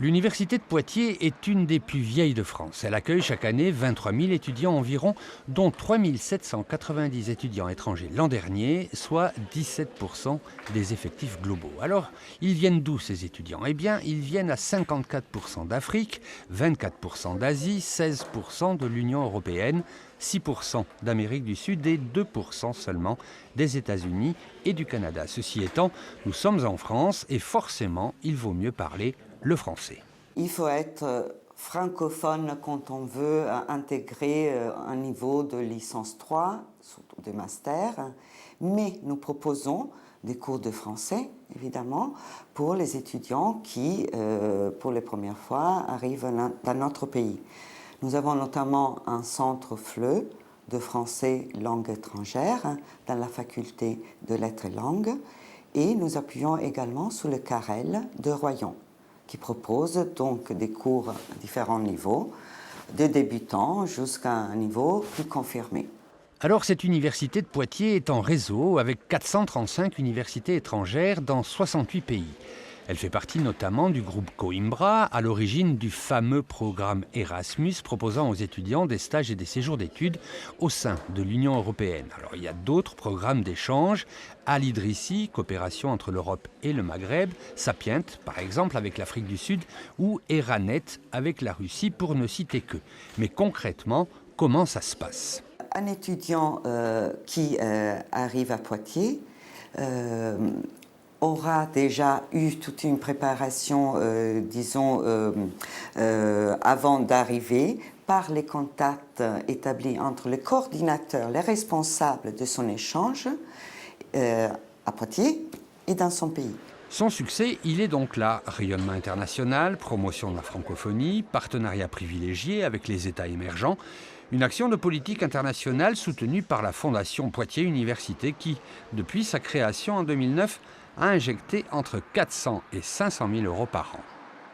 L'université de Poitiers est une des plus vieilles de France. Elle accueille chaque année 23 000 étudiants environ, dont 3 790 étudiants étrangers l'an dernier, soit 17% des effectifs globaux. Alors, ils viennent d'où ces étudiants? Eh bien, ils viennent à 54% d'Afrique, 24% d'Asie, 16% de l'Union européenne, 6% d'Amérique du Sud et 2% seulement des États-Unis et du Canada. Ceci étant, nous sommes en France et forcément, il vaut mieux parler le français. Il faut être francophone quand on veut intégrer un niveau de licence 3, surtout de master, mais nous proposons des cours de français, évidemment, pour les étudiants qui, pour les premières fois, arrivent dans notre pays. Nous avons notamment un centre FLE de français langue étrangère dans la faculté de lettres et langues, et nous appuyons également sur le CAREL de Royan, qui propose donc des cours à différents niveaux, de débutants jusqu'à un niveau plus confirmé. Alors cette université de Poitiers est en réseau avec 435 universités étrangères dans 68 pays. Elle fait partie notamment du groupe Coimbra, à l'origine du fameux programme Erasmus proposant aux étudiants des stages et des séjours d'études au sein de l'Union européenne. Alors il y a d'autres programmes d'échange, Al Idrissi, coopération entre l'Europe et le Maghreb, Sapient par exemple avec l'Afrique du Sud ou Eranet avec la Russie pour ne citer que. Mais concrètement, comment ça se passe ? Un étudiant qui arrive à Poitiers aura déjà eu toute une préparation, avant d'arriver, par les contacts établis entre le coordinateur, les responsables de son échange à Poitiers et dans son pays. Son succès, il est donc là. Rayonnement international, promotion de la francophonie, partenariat privilégié avec les États émergents. Une action de politique internationale soutenue par la Fondation Poitiers Université qui, depuis sa création en 2009, a injecté entre 400 et 500 000 euros par an.